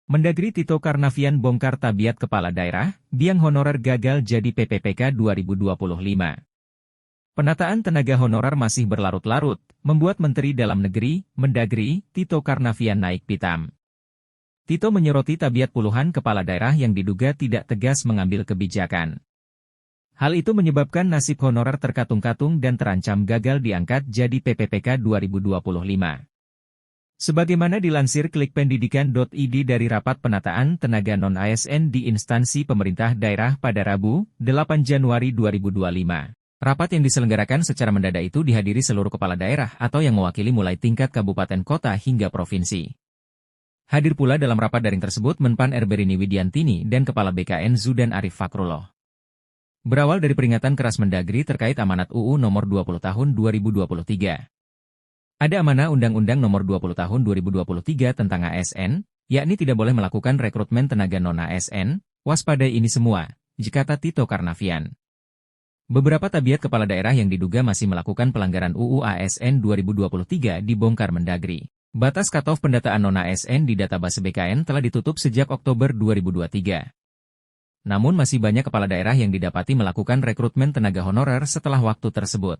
Mendagri Tito Karnavian bongkar tabiat kepala daerah, biang honorer gagal jadi PPPK 2025. Penataan tenaga honorer masih berlarut-larut, membuat Menteri Dalam Negeri, Mendagri, Tito Karnavian naik pitam. Tito menyoroti tabiat puluhan kepala daerah yang diduga tidak tegas mengambil kebijakan. Hal itu menyebabkan nasib honorer terkatung-katung dan terancam gagal diangkat jadi PPPK 2025. Sebagaimana dilansir klikpendidikan.id dari Rapat Penataan Tenaga Non-ASN di instansi pemerintah daerah pada Rabu, 8 Januari 2025. Rapat yang diselenggarakan secara mendadak itu dihadiri seluruh kepala daerah atau yang mewakili mulai tingkat kabupaten kota hingga provinsi. Hadir pula dalam rapat daring tersebut Menpan RB Rini Widiantini dan Kepala BKN Zudan Arif Fakrullah. Berawal dari peringatan keras Mendagri terkait amanat UU Nomor 20 Tahun 2023. Ada amanah Undang-Undang Nomor 20 Tahun 2023 tentang ASN, yakni tidak boleh melakukan rekrutmen tenaga non-ASN, waspadai ini semua, kata Tito Karnavian. Beberapa tabiat kepala daerah yang diduga masih melakukan pelanggaran UU ASN 2023 dibongkar Mendagri. Batas cut-off pendataan non-ASN di database BKN telah ditutup sejak Oktober 2023. Namun masih banyak kepala daerah yang didapati melakukan rekrutmen tenaga honorer setelah waktu tersebut.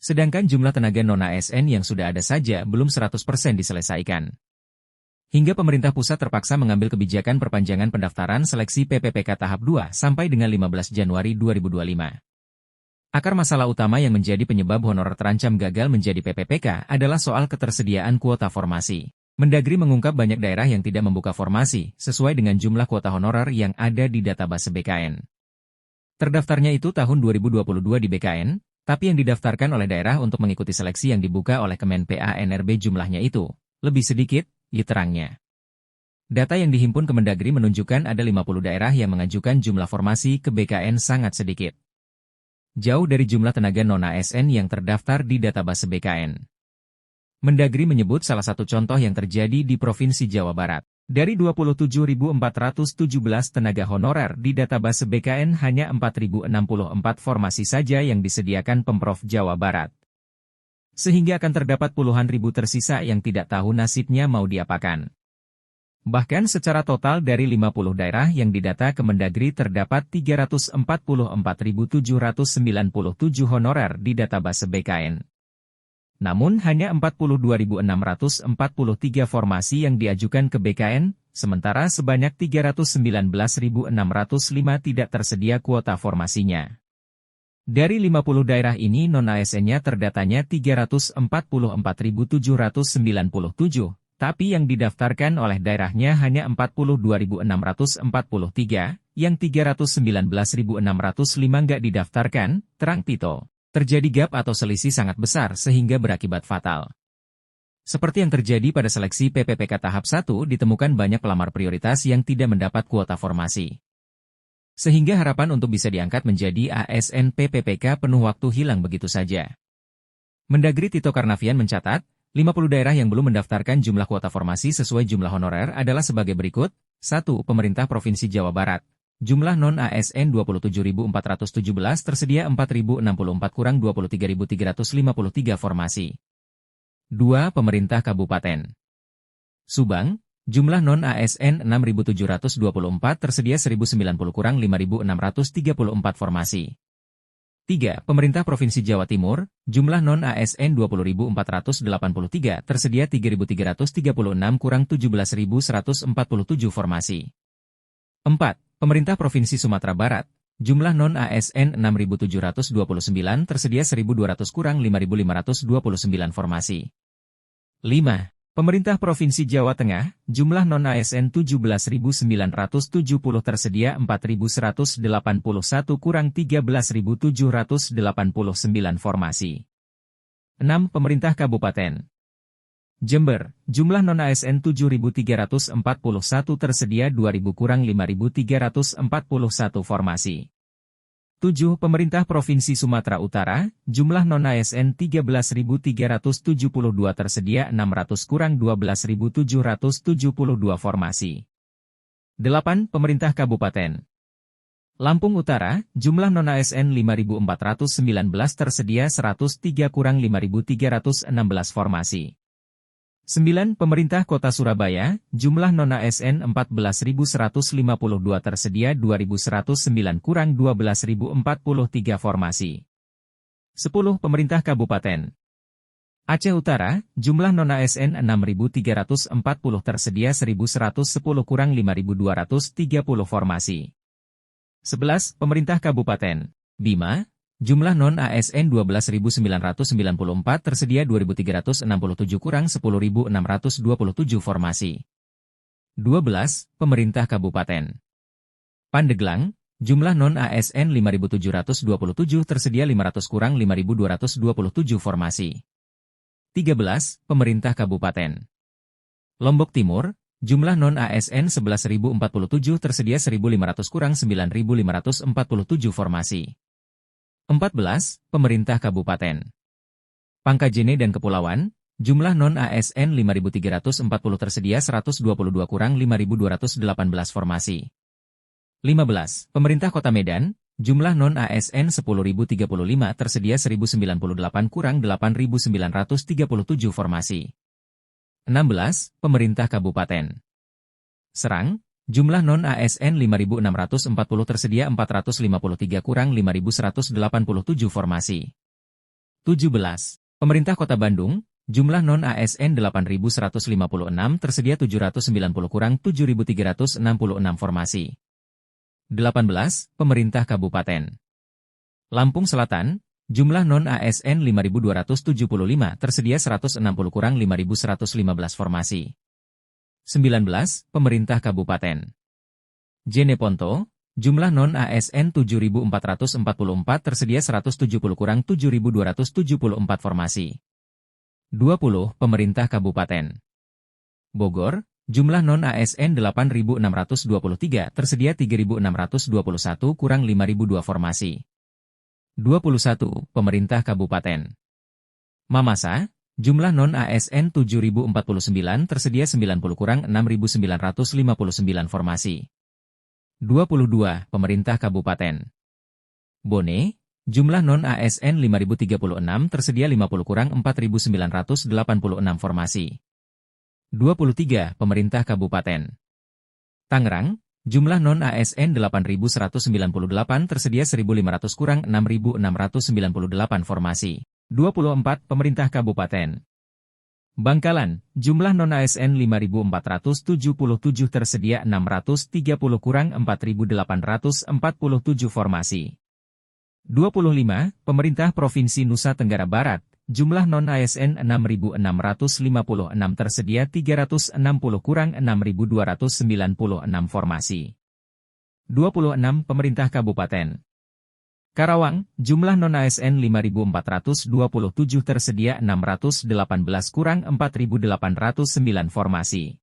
Sedangkan jumlah tenaga non-ASN yang sudah ada saja belum 100% diselesaikan. Hingga pemerintah pusat terpaksa mengambil kebijakan perpanjangan pendaftaran seleksi PPPK tahap 2 sampai dengan 15 Januari 2025. Akar masalah utama yang menjadi penyebab honorer terancam gagal menjadi PPPK adalah soal ketersediaan kuota formasi. Mendagri mengungkap banyak daerah yang tidak membuka formasi sesuai dengan jumlah kuota honorer yang ada di database BKN. Terdaftarnya itu tahun 2022 di BKN, tapi yang didaftarkan oleh daerah untuk mengikuti seleksi yang dibuka oleh Kemen PANRB jumlahnya itu lebih sedikit, terangnya. Data yang dihimpun Kemendagri menunjukkan ada 50 daerah yang mengajukan jumlah formasi ke BKN sangat sedikit. Jauh dari jumlah tenaga non-ASN yang terdaftar di database BKN. Mendagri menyebut salah satu contoh yang terjadi di Provinsi Jawa Barat. Dari 27.417 tenaga honorer di database BKN hanya 4.064 formasi saja yang disediakan Pemprov Jawa Barat. Sehingga akan terdapat puluhan ribu tersisa yang tidak tahu nasibnya mau diapakan. Bahkan secara total dari 50 daerah yang didata Kemendagri terdapat 344.797 honorer di database BKN. Namun hanya 42.643 formasi yang diajukan ke BKN, sementara sebanyak 319.605 tidak tersedia kuota formasinya. Dari 50 daerah ini non-ASN-nya terdatanya 344.797, tapi yang didaftarkan oleh daerahnya hanya 42.643, yang 319.605 nggak didaftarkan, terang Tito. Terjadi gap atau selisih sangat besar sehingga berakibat fatal. Seperti yang terjadi pada seleksi PPPK tahap 1 ditemukan banyak pelamar prioritas yang tidak mendapat kuota formasi. Sehingga harapan untuk bisa diangkat menjadi ASN PPPK penuh waktu hilang begitu saja. Mendagri Tito Karnavian mencatat, 50 daerah yang belum mendaftarkan jumlah kuota formasi sesuai jumlah honorer adalah sebagai berikut. 1. Pemerintah Provinsi Jawa Barat. Jumlah non-ASN 27.417 tersedia 4.064 kurang 23.353 formasi. 2. Pemerintah Kabupaten Subang, jumlah non-ASN 6.724 tersedia 1.090 kurang 5.634 formasi. 3. Pemerintah Provinsi Jawa Timur, jumlah non-ASN 20.483 tersedia 3.336 kurang 17.147 formasi. 4. Pemerintah Provinsi Sumatera Barat, jumlah non-ASN 6.729 tersedia 1.200 kurang 5.529 formasi. 5. Pemerintah Provinsi Jawa Tengah, jumlah non-ASN 17.970 tersedia 4.181 kurang 13.789 formasi. 6. Pemerintah Kabupaten Jember, jumlah non-ASN 7.341 tersedia 2.000 kurang 5.341 formasi. 7. Pemerintah Provinsi Sumatera Utara, jumlah non-ASN 13.372 tersedia 600 kurang 12.772 formasi. 8. Pemerintah Kabupaten Lampung Utara, jumlah non-ASN 5.419 tersedia 103 kurang 5.316 formasi. 9. Pemerintah Kota Surabaya, jumlah non-ASN 14.152 tersedia 2.109 kurang 12.043 formasi. 10. Pemerintah Kabupaten Aceh Utara, jumlah non-ASN 6.340 tersedia 1.110 kurang 5.230 formasi. 11. Pemerintah Kabupaten Bima, jumlah non-ASN 12.994 tersedia 2.367 kurang 10.627 formasi. 12. Pemerintah Kabupaten Pandeglang, jumlah non-ASN 5.727 tersedia 500 kurang 5.227 formasi. 13. Pemerintah Kabupaten Lombok Timur, jumlah non-ASN 11.047 tersedia 1.500 kurang 9.547 formasi. 14. Pemerintah Kabupaten Pangkajene dan Kepulauan, jumlah non-ASN 5.340 tersedia 122 kurang 5.218 formasi. 15. Pemerintah Kota Medan, jumlah non-ASN 10.035 tersedia 1.098 kurang 8.937 formasi. 16. Pemerintah Kabupaten Serang, jumlah non-ASN 5.640 tersedia 453 kurang 5.187 formasi. 17. Pemerintah Kota Bandung, jumlah non-ASN 8.156 tersedia 790 kurang 7.366 formasi. 18. Pemerintah Kabupaten Lampung Selatan, jumlah non-ASN 5.275 tersedia 160 kurang 5.115 formasi. 19. Pemerintah Kabupaten Jeneponto, jumlah non-ASN 7.444 tersedia 170 kurang 7.274 formasi. 20. Pemerintah Kabupaten Bogor, jumlah non-ASN 8.623 tersedia 3.621 kurang 5.002 formasi. 21. Pemerintah Kabupaten Mamasa, jumlah non-ASN 7.049 tersedia 90 kurang 6.959 formasi. 22. Pemerintah Kabupaten Bone, jumlah non-ASN 5.036 tersedia 50 kurang 4.986 formasi. 23. Pemerintah Kabupaten Tangerang, jumlah non-ASN 8.198 tersedia 1.500 kurang 6.698 formasi. 24. Pemerintah Kabupaten Bangkalan, jumlah non-ASN 5.477 tersedia 630 kurang 4.847 formasi. 25. Pemerintah Provinsi Nusa Tenggara Barat, jumlah non-ASN 6.656 tersedia 360 kurang 6.296 formasi. 26. Pemerintah Kabupaten Karawang, jumlah non-ASN 5.427 tersedia 618 kurang 4.809 formasi.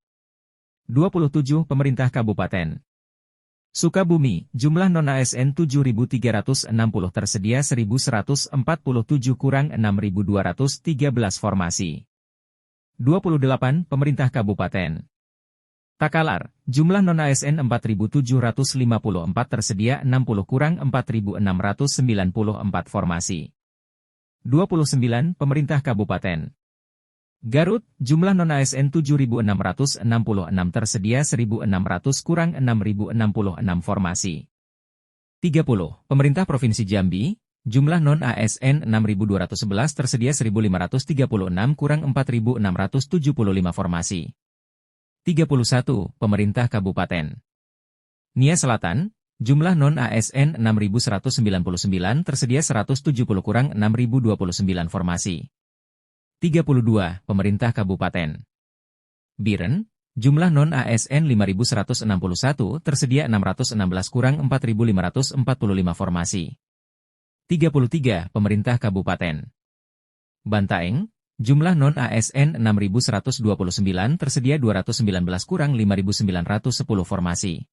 27. Pemerintah Kabupaten Sukabumi, jumlah non-ASN 7.360 tersedia 1.147 kurang 6.213 formasi. 28. Pemerintah Kabupaten Takalar, jumlah non-ASN 4.754 tersedia 60 kurang 4.694 formasi. 29. Pemerintah Kabupaten Garut, jumlah non-ASN 7.666 tersedia 1.600 kurang 6.066 formasi. 30. Pemerintah Provinsi Jambi, jumlah non-ASN 6.211 tersedia 1.536 kurang 4.675 formasi. 31. Pemerintah Kabupaten Nia Selatan, jumlah non-ASN 6.199 tersedia 170 kurang 6.029 formasi. 32. Pemerintah Kabupaten Biren, jumlah non-ASN 5.161 tersedia 616 kurang 4.545 formasi. 33. Pemerintah Kabupaten Bantaeng, jumlah non-ASN 6.129 tersedia 219 kurang 5.910 formasi.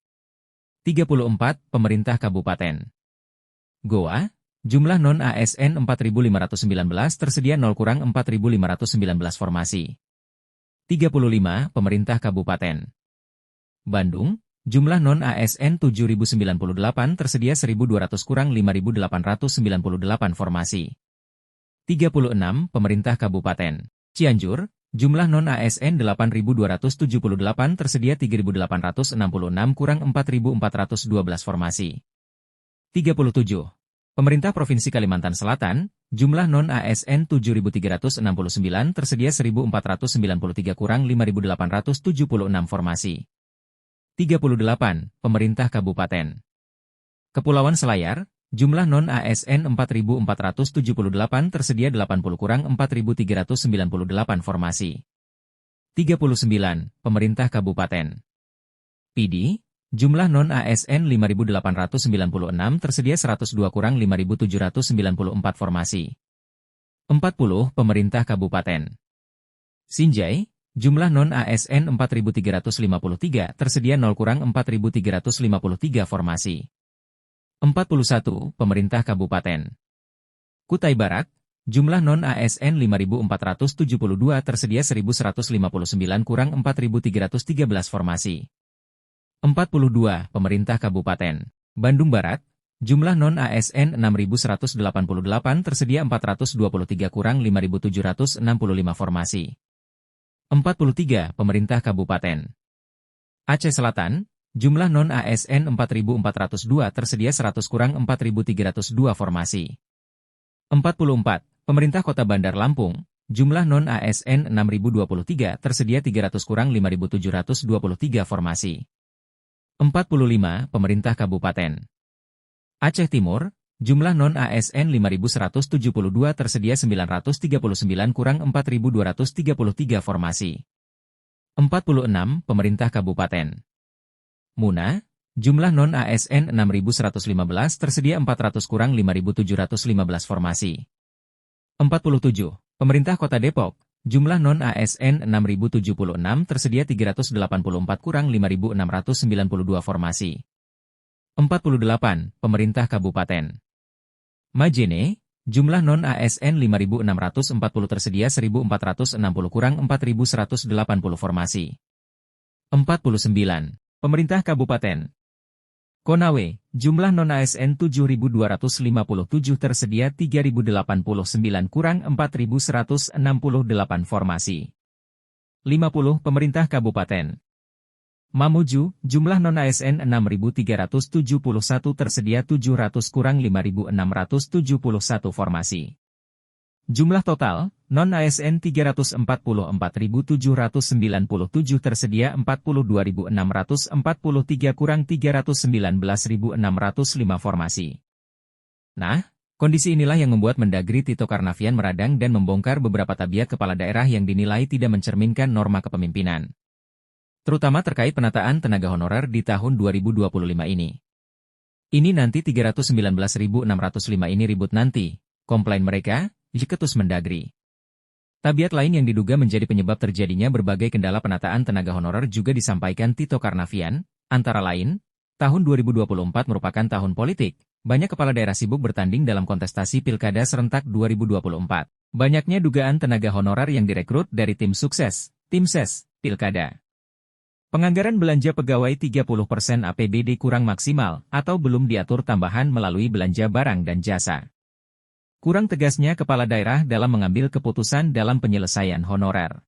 34. Pemerintah Kabupaten Goa, jumlah non-ASN 4.519 tersedia 0 kurang 4.519 formasi. 35. Pemerintah Kabupaten Bandung, jumlah non-ASN 7.098 tersedia 1.200 kurang 5.898 formasi. 36. Pemerintah Kabupaten Cianjur, Jumlah non-ASN 8.278 tersedia 3.866 kurang 4.412 formasi. 37. Pemerintah Provinsi Kalimantan Selatan, jumlah non-ASN 7.369 tersedia 1.493 kurang 5.876 formasi. 38. Pemerintah Kabupaten Kepulauan Selayar, jumlah non-ASN 4.478 tersedia 80 kurang 4.398 formasi. 39. Pemerintah Kabupaten Pidi, jumlah non-ASN 5.896 tersedia 102 kurang 5.794 formasi. 40. Pemerintah Kabupaten Sinjai, jumlah non-ASN 4.353 tersedia 0 kurang 4.353 formasi. 41. Pemerintah Kabupaten Kutai Barat, jumlah non-ASN 5.472 tersedia 1.159 kurang 4.313 formasi. 42. Pemerintah Kabupaten Bandung Barat, jumlah non-ASN 6.188 tersedia 423 kurang 5.765 formasi. 43. Pemerintah Kabupaten Aceh Selatan, jumlah non-ASN 4.402 tersedia 100 kurang 4.302 formasi. 44. Pemerintah Kota Bandar Lampung, jumlah non-ASN 6.023 tersedia 300 kurang 5.723 formasi. 45. Pemerintah Kabupaten Aceh Timur, jumlah non-ASN 5.172 tersedia 939 kurang 4.233 formasi. 46. Pemerintah Kabupaten Muna, jumlah non-ASN 6.115 tersedia 400 kurang 5.715 formasi. 47. Pemerintah Kota Depok, jumlah non-ASN 6.076 tersedia 384 kurang 5.692 formasi. 48. Pemerintah Kabupaten Majene, jumlah non-ASN 5.640 tersedia 1.460 kurang 4.180 formasi. 49. Pemerintah Kabupaten Konawe, jumlah non-ASN 7.257 tersedia 3.089 kurang 4.168 formasi. 50. Pemerintah Kabupaten Mamuju, jumlah non-ASN 6.371 tersedia 700 kurang 5.671 formasi. Jumlah total, non-ASN 344.797 tersedia 42.643 kurang 319.605 formasi. Nah, kondisi inilah yang membuat Mendagri Tito Karnavian meradang dan membongkar beberapa tabiat kepala daerah yang dinilai tidak mencerminkan norma kepemimpinan. Terutama terkait penataan tenaga honorer di tahun 2025 ini. Ini nanti 319.605 ini ribut nanti, komplain mereka, diketus Mendagri. Tabiat lain yang diduga menjadi penyebab terjadinya berbagai kendala penataan tenaga honorer juga disampaikan Tito Karnavian, antara lain, tahun 2024 merupakan tahun politik, banyak kepala daerah sibuk bertanding dalam kontestasi Pilkada serentak 2024. Banyaknya dugaan tenaga honorer yang direkrut dari tim sukses, tim ses, Pilkada. Penganggaran belanja pegawai 30% APBD kurang maksimal atau belum diatur tambahan melalui belanja barang dan jasa. Kurang tegasnya kepala daerah dalam mengambil keputusan dalam penyelesaian honorer.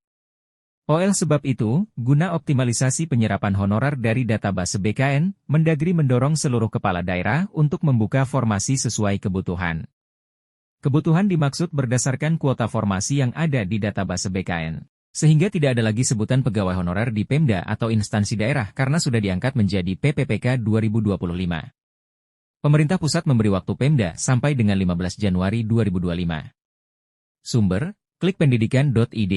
Oleh sebab itu, guna optimalisasi penyerapan honorer dari database BKN, Mendagri mendorong seluruh kepala daerah untuk membuka formasi sesuai kebutuhan. Kebutuhan dimaksud berdasarkan kuota formasi yang ada di database BKN. Sehingga tidak ada lagi sebutan pegawai honorer di Pemda atau instansi daerah karena sudah diangkat menjadi PPPK 2025. Pemerintah pusat memberi waktu Pemda sampai dengan 15 Januari 2025. Sumber, klikpendidikan.id